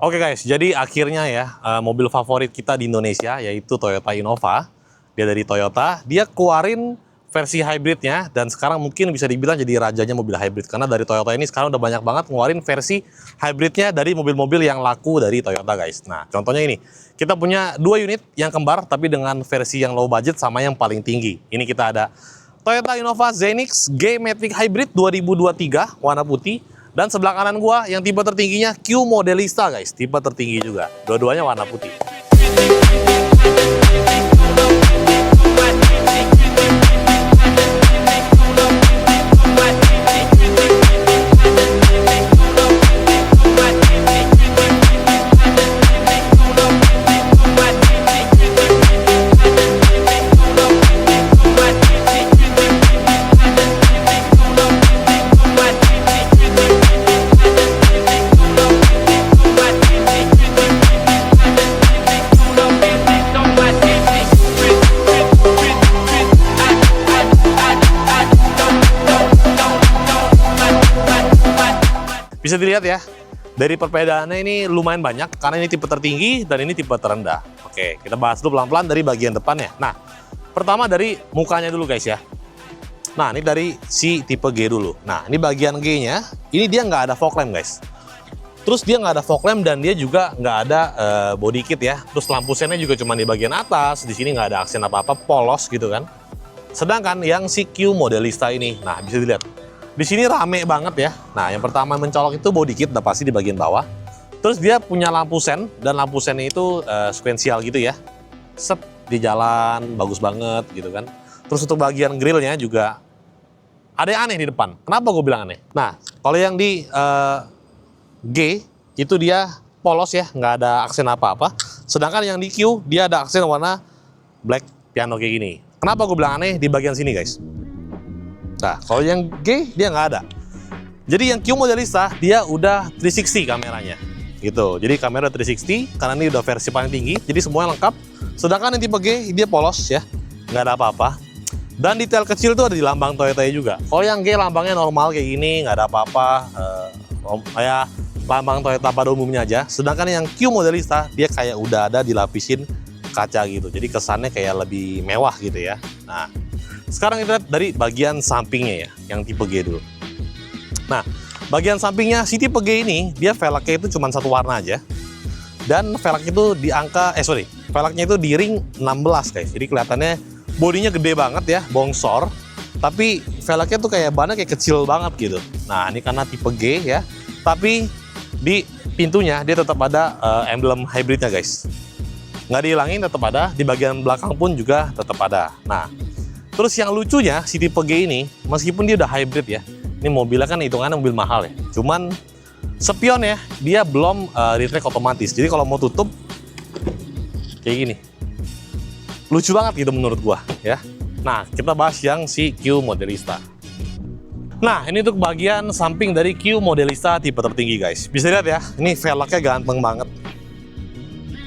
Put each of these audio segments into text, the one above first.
Oke guys, jadi akhirnya ya mobil favorit kita di Indonesia yaitu Toyota Innova. Dia dari Toyota, dia keluarin versi hybridnya dan sekarang mungkin bisa dibilang jadi rajanya mobil hybrid karena dari Toyota ini sekarang udah banyak banget ngeluarin versi hybridnya dari mobil-mobil yang laku dari Toyota guys. Nah contohnya ini, kita punya dua unit yang kembar tapi dengan versi yang low budget sama yang paling tinggi. Ini kita ada Toyota Innova Zenix G Matic Hybrid 2023 warna putih. Dan sebelah kanan gua yang tipe tertingginya Q Modelista guys, tipe tertinggi juga. Dua-duanya warna putih. Bisa dilihat ya, dari perbedaannya ini lumayan banyak karena ini tipe tertinggi dan ini tipe terendah. Oke, kita bahas dulu pelan-pelan dari bagian depannya. Nah, pertama dari mukanya dulu guys ya. Nah, ini dari si tipe G dulu. Nah, ini bagian G-nya, ini dia nggak ada fog lamp guys. Terus dia nggak ada fog lamp dan dia juga nggak ada body kit ya. Terus lampu sennya juga cuma di bagian atas, di sini nggak ada aksen apa-apa, polos gitu kan. Sedangkan yang si Q Modelista ini, nah bisa dilihat. Di sini rame banget ya. Nah, yang pertama mencolok itu body kit, udah pasti di bagian bawah. Terus dia punya lampu sen, dan lampu sennya itu sekuensial gitu ya. Set, di jalan, bagus banget gitu kan. Terus untuk bagian grillnya juga ada yang aneh di depan. Kenapa gue bilang aneh? Nah, kalau yang di G, itu dia polos ya, nggak ada aksen apa-apa. Sedangkan yang di Q, dia ada aksen warna black piano kayak gini. Kenapa gue bilang aneh di bagian sini guys? Nah, kalau yang G dia nggak ada. Jadi yang Q Modelista dia udah 360 kameranya, gitu. Jadi kamera 360 karena ini udah versi paling tinggi, jadi semuanya lengkap. Sedangkan yang tipe G dia polos ya, nggak ada apa-apa. Dan detail kecil tuh ada di lambang Toyota juga. Kalau yang G lambangnya normal kayak gini, nggak ada apa-apa, kayak lambang Toyota pada umumnya aja. Sedangkan yang Q Modelista dia kayak udah ada dilapisin kaca gitu, jadi kesannya kayak lebih mewah gitu ya. Nah, sekarang kita lihat dari bagian sampingnya ya, yang tipe G dulu. Nah, bagian sampingnya si tipe G ini, dia velgnya itu cuma satu warna aja. Dan velgnya itu di angka, velgnya itu di ring 16 guys. Jadi kelihatannya bodinya gede banget ya, bongsor. Tapi velgnya tuh kayak bannya kayak kecil banget gitu. Nah, ini karena tipe G ya. Tapi di pintunya dia tetap ada emblem hybridnya guys. Nggak dihilangin, tetap ada. Di bagian belakang pun juga tetap ada. Nah, terus yang lucunya, si tipe G ini, meskipun dia udah hybrid ya, ini mobilnya kan hitungannya mobil mahal ya, cuman spion ya, dia belum retract otomatis. Jadi kalau mau tutup, kayak gini. Lucu banget gitu menurut gua ya. Nah, kita bahas yang si Q Modelista. Nah, ini untuk bagian samping dari Q Modelista tipe tertinggi guys. Bisa lihat ya, ini velgnya ganteng banget.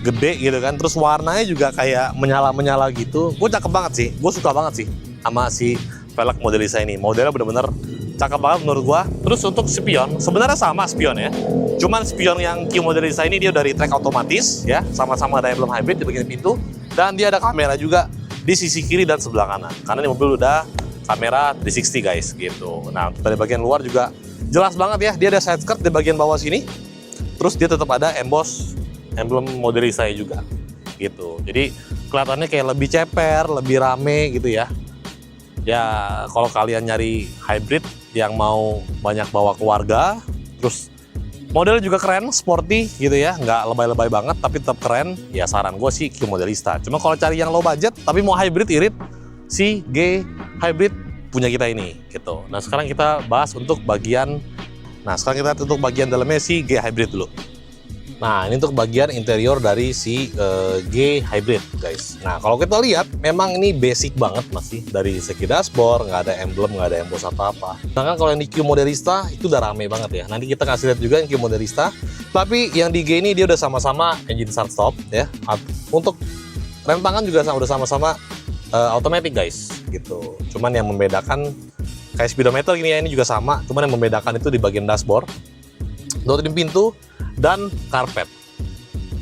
Gede gitu kan, terus warnanya juga kayak menyala-menyala gitu. Gue cakep banget sih, gue suka banget sih sama si velg Modelista ini. Modelnya bener-bener cakep banget menurut gue. Terus untuk spion, sebenarnya sama spion ya. Cuman spion yang Q Modelista ini dia dari track otomatis ya, sama-sama ada emblem hybrid di bagian pintu. Dan dia ada kamera juga di sisi kiri dan sebelah kanan. Karena ini mobil udah kamera 360 guys gitu. Nah, dari bagian luar juga jelas banget ya, dia ada side skirt di bagian bawah sini. Terus dia tetap ada emboss emblem Modelista juga gitu. Jadi kelihatannya kayak lebih ceper, lebih rame gitu ya. Ya kalau kalian nyari hybrid yang mau banyak bawa keluarga, terus modelnya juga keren, sporty gitu ya, nggak lebay-lebay banget tapi tetap keren. Ya saran gue sih Q Modelista. Cuma kalau cari yang low budget tapi mau hybrid irit, si G Hybrid punya kita ini gitu. Nah sekarang kita bahas untuk bagian, untuk bagian dalamnya si G Hybrid dulu. Nah, ini untuk bagian interior dari si G Hybrid, guys. Nah, kalau kita lihat, memang ini basic banget masih. Dari segi dashboard, nggak ada emblem, nggak ada emboss apa-apa. Sedangkan kalau yang di Q Modelista, itu udah rame banget ya. Nanti kita kasih lihat juga yang Q Modelista. Tapi yang di G ini, dia udah sama-sama engine start-stop ya. Untuk rem tangan juga udah sama-sama automatic, guys. Gitu. Cuman yang membedakan, kayak speedometer gini ya, ini juga sama. Cuman yang membedakan itu di bagian dashboard, doors pintu, dan karpet.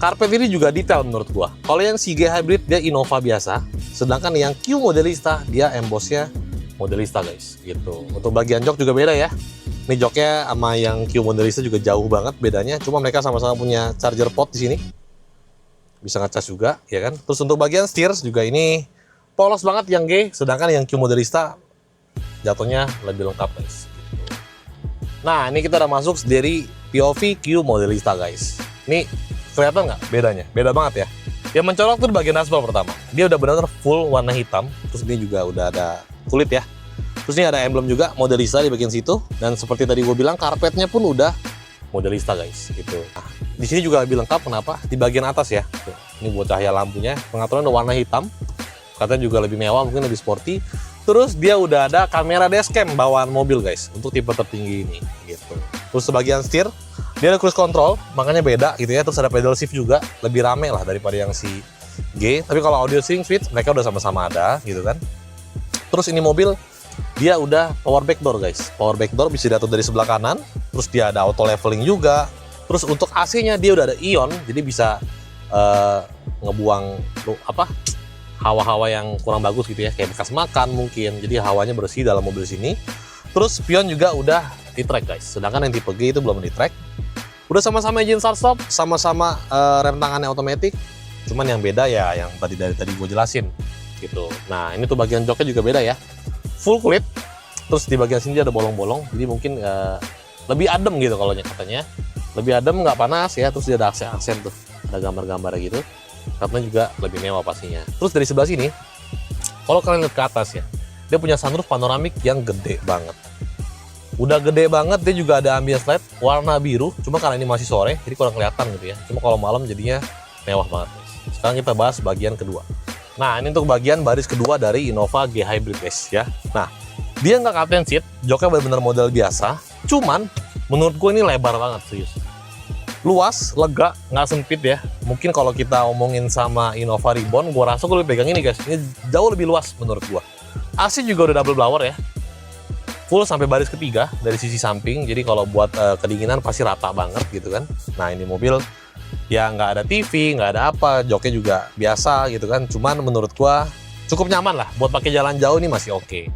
Karpet ini juga detail menurut gua. Kalau yang si G Hybrid dia Innova biasa, sedangkan yang Q Modelista dia embossnya Modelista guys, gitu. Untuk bagian jok juga beda ya. Ini joknya sama yang Q Modelista juga jauh banget bedanya. Cuma mereka sama-sama punya charger port di sini. Bisa ngecas juga, ya kan. Terus untuk bagian steers juga ini polos banget yang G, sedangkan yang Q Modelista jatuhnya lebih lengkap guys. Gitu. Nah ini kita udah masuk dari POV Q Modelista guys. Ini kelihatan nggak bedanya? Beda banget ya. Yang mencolok tuh di bagian dashboard pertama. Dia udah benar-benar full warna hitam. Terus ini juga udah ada kulit ya. Terus ini ada emblem juga Modelista di bagian situ. Dan seperti tadi gue bilang, karpetnya pun udah Modelista guys. Gitu. Nah, di sini juga lebih lengkap. Kenapa? Di bagian atas ya. Tuh, ini buat cahaya lampunya. Pengaturan udah warna hitam. Katanya juga lebih mewah, mungkin lebih sporty. Terus dia udah ada kamera dashcam bawaan mobil guys. Untuk tipe tertinggi ini. Gitu. Terus sebagian setir. Dia ada cruise control, makanya beda gitu ya. Terus ada pedal shift juga, lebih rame lah daripada yang si G. Tapi kalau audio steering switch, mereka udah sama-sama ada gitu kan. Terus ini mobil, dia udah power back door guys. Power back door bisa diatur dari sebelah kanan. Terus dia ada auto leveling juga. Terus untuk AC-nya dia udah ada ion, jadi bisa ngebuang hawa-hawa yang kurang bagus gitu ya. Kayak bekas makan mungkin, jadi hawanya bersih dalam mobil sini. Terus spion juga udah di track guys. Sedangkan yang tipe G itu belum di track. Udah sama-sama engine start stop, sama-sama rem tangannya otomatis. Cuman yang beda ya yang tadi gue jelasin gitu. Nah ini tuh bagian joknya juga beda ya. Full kulit. Terus di bagian sini ada bolong-bolong. Jadi mungkin lebih adem gitu kalau katanya. Lebih adem, nggak panas ya. Terus dia ada aksen tuh, ada gambar-gambar gitu. Karena juga lebih mewah pastinya. Terus dari sebelah sini, kalau kalian lihat ke atas ya, dia punya sunroof panoramik yang gede banget. Udah gede banget, dia juga ada ambience light warna biru. Cuma karena ini masih sore, jadi kurang kelihatan gitu ya. Cuma kalau malam jadinya mewah banget. Sekarang kita bahas bagian kedua. Nah, ini untuk bagian baris kedua dari Innova G Hybrid guys ya. Nah, dia nggak captain seat, joknya benar-benar model biasa. Cuman, menurut gue ini lebar banget serius. Luas, lega, nggak sempit ya. Mungkin kalau kita omongin sama Innova Reborn, gue rasa gue lebih pegang ini guys. Ini jauh lebih luas menurut gue. AC juga udah double blower ya. Full sampai baris ketiga dari sisi samping, jadi kalau buat kedinginan pasti rata banget gitu kan. Nah ini mobil ya nggak ada TV, nggak ada apa, joknya juga biasa gitu kan. Cuman menurut gua cukup nyaman lah buat pakai jalan jauh, ini masih oke.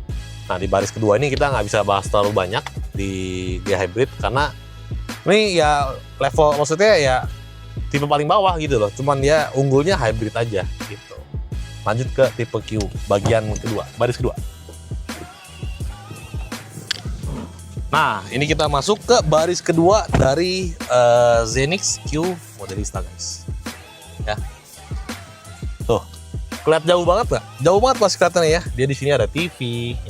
Nah di baris kedua ini kita nggak bisa bahas terlalu banyak di G Hybrid karena ini ya level, maksudnya ya tipe paling bawah gitu loh. Cuman dia unggulnya hybrid aja gitu. Lanjut ke tipe Q bagian kedua, baris kedua. Nah, ini kita masuk ke baris kedua dari Zenix Q Modelista guys. Ya. Tuh. Kelihatan jauh banget nggak? Jauh banget pasti kelihatannya ya. Dia di sini ada TV,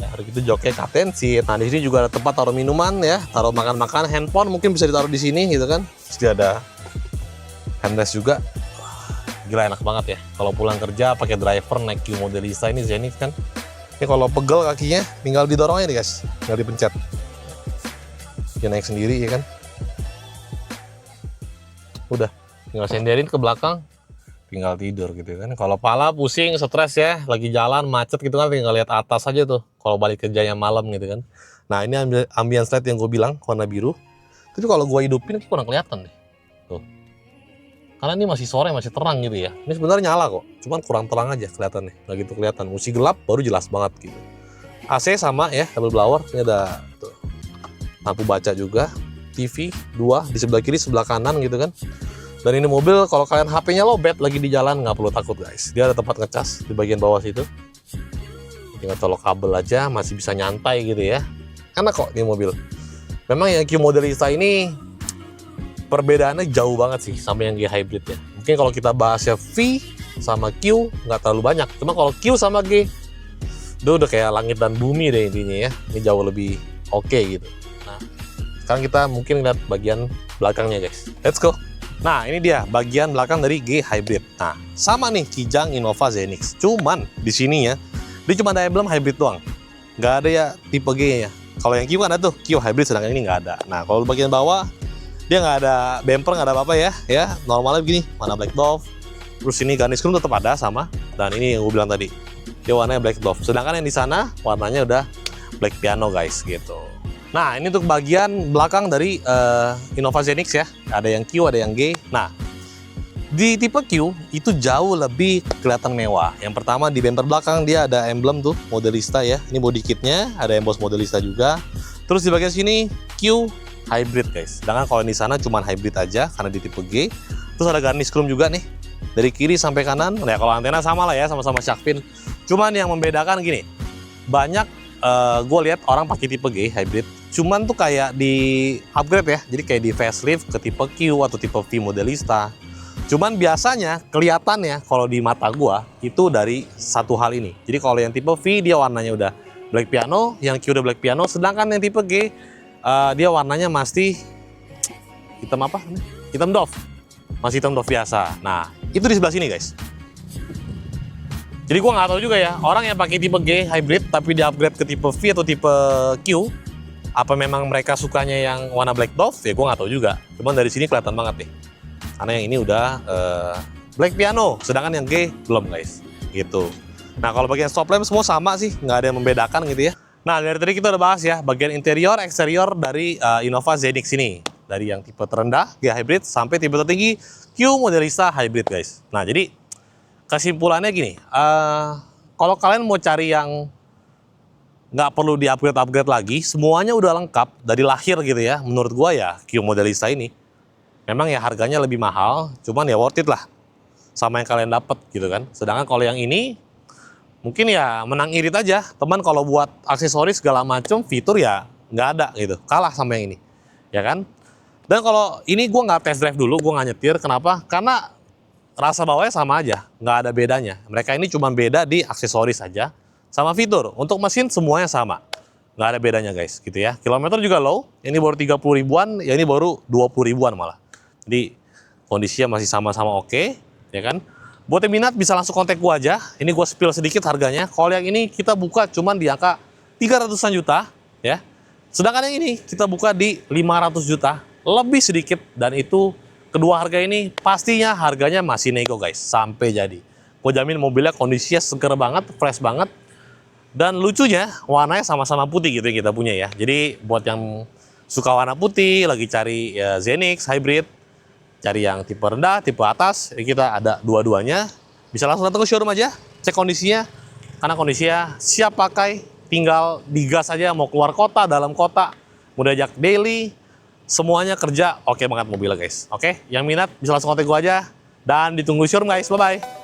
ya, ada gitu joknya captain seat. Nah, di sini juga ada tempat taruh minuman ya, taruh makan-makan, handphone mungkin bisa ditaruh di sini gitu kan. Terus dia ada handrest juga. Gila enak banget ya. Kalau pulang kerja pakai driver naik Q Modelista ini Zenix kan. Ini kalau pegel kakinya tinggal didorong aja nih guys, tinggal dipencet. Dia naik sendiri ya kan. Udah, tinggal senderin ke belakang, tinggal tidur gitu kan. Kalau pala pusing, stres ya, lagi jalan macet gitu kan, tinggal lihat atas aja tuh. Kalau balik kerjanya malam gitu kan. Nah ini ambience light yang gue bilang warna biru. Tapi kalau gue hidupin kurang kelihatan deh. Tuh. Karena ini masih sore, masih terang gitu ya. Ini sebenarnya nyala kok, cuman kurang terang aja kelihatannya. Nggak gitu kelihatan. Musik gelap baru jelas banget gitu. AC sama ya, double blower. Ini ada tuh, lampu baca juga, TV 2 di sebelah kiri, sebelah kanan gitu kan. Dan ini mobil kalau kalian HP-nya lowbat lagi di jalan nggak perlu takut guys. Dia ada tempat ngecas di bagian bawah situ. Tinggal colok kabel aja, masih bisa nyantai gitu ya. Enak kok ini mobil. Memang yang Q Modelista ini perbedaannya jauh banget sih sama yang G Hybrid ya. Mungkin kalau kita bahasnya V sama Q nggak terlalu banyak. Cuma kalau Q sama G, itu udah kayak langit dan bumi deh intinya ya. Ini jauh lebih oke gitu. Nah, sekarang kita mungkin lihat bagian belakangnya guys. Let's go. Nah, ini dia bagian belakang dari G Hybrid. Nah, sama nih Kijang Innova Zenix. Cuman di sini ya, dia cuma ada emblem hybrid doang. Nggak ada ya tipe G-nya. Kalau yang Q kan ada tuh, Q Hybrid, sedangkan ini nggak ada. Nah, kalau bagian bawah, dia nggak ada bumper, nggak ada apa-apa ya. Ya, normalnya begini, mana Black Dove. Terus ini garnish chrome tetap ada sama. Dan ini yang gue bilang tadi, dia warnanya Black Dove. Sedangkan yang di sana warnanya udah Black Piano guys gitu. Nah, ini untuk bagian belakang dari Innova Zenix ya. Ada yang Q, ada yang G. Nah, Di tipe Q itu jauh lebih kelihatan mewah. Yang pertama di bumper belakang dia ada emblem tuh Modelista ya. Ini body kitnya, ada emboss Modelista juga. Terus di bagian sini Q hybrid guys. Sedangkan kalau di sana cuma hybrid aja karena di tipe G. Terus ada garnish chrome juga nih dari kiri sampai kanan. Nah kalau antena sama lah ya, sama-sama shark fin. Cuman yang membedakan gini, banyak gue lihat orang pakai tipe G hybrid. Cuman tuh kayak di upgrade ya. Jadi kayak di facelift ke tipe Q atau tipe V Modelista. Cuman biasanya kelihatannya kalau di mata gua itu dari satu hal ini. Jadi kalau yang tipe V dia warnanya udah black piano, yang Q udah black piano, sedangkan yang tipe G dia warnanya masih hitam apa? Hitam doff. Masih hitam doff biasa. Nah, itu di sebelah sini, guys. Jadi gua nggak tahu juga ya, orang yang pakai tipe G hybrid tapi di upgrade ke tipe V atau tipe Q, apa memang mereka sukanya yang warna black doff? Ya gua nggak tahu juga. Cuman dari sini kelihatan banget nih. Karena yang ini udah black piano, sedangkan yang G belum guys, gitu. Nah kalau bagian stop lamp semua sama sih, nggak ada yang membedakan gitu ya. Nah dari tadi kita udah bahas ya, bagian interior, eksterior dari Innova Zenix ini. Dari yang tipe terendah, G hybrid, sampai tipe tertinggi, Q Modelista hybrid guys. Nah jadi kesimpulannya gini, kalau kalian mau cari yang nggak perlu di-upgrade lagi, semuanya udah lengkap dari lahir gitu ya, menurut gua ya Q Modelista ini. Memang ya harganya lebih mahal, cuman ya worth it lah sama yang kalian dapat gitu kan. Sedangkan kalau yang ini mungkin ya menang irit aja. Teman kalau buat aksesoris segala macam fitur ya nggak ada gitu. Kalah sama yang ini. Ya kan? Dan kalau ini gue nggak test drive dulu, gue nggak nyetir. Kenapa? Karena rasa bawahnya sama aja, nggak ada bedanya. Mereka ini cuma beda di aksesoris saja sama fitur. Untuk mesin semuanya sama. Nggak ada bedanya guys gitu ya. Kilometer juga low, ini baru 30 ribuan, ya ini baru 20 ribuan malah. Jadi kondisinya masih sama-sama oke, ya kan? Buat yang minat bisa langsung kontak gua aja. Ini gua spill sedikit harganya. Kalau yang ini kita buka cuman di angka 300-an juta, ya. Sedangkan yang ini kita buka di 500 juta, lebih sedikit, dan itu kedua harga ini pastinya harganya masih nego guys, sampai jadi. Gua jamin mobilnya kondisinya seger banget, fresh banget. Dan lucunya warnanya sama-sama putih gitu yang kita punya ya. Jadi buat yang suka warna putih, lagi cari ya, Zenix hybrid, cari yang tipe rendah, tipe atas, kita ada dua-duanya. Bisa langsung datang ke showroom aja, cek kondisinya. Karena kondisinya siap pakai, tinggal digas aja mau keluar kota, dalam kota, mau diajak daily, semuanya kerja oke banget mobilnya guys. Oke, yang minat bisa langsung kontak gua aja. Dan ditunggu showroom guys, bye-bye.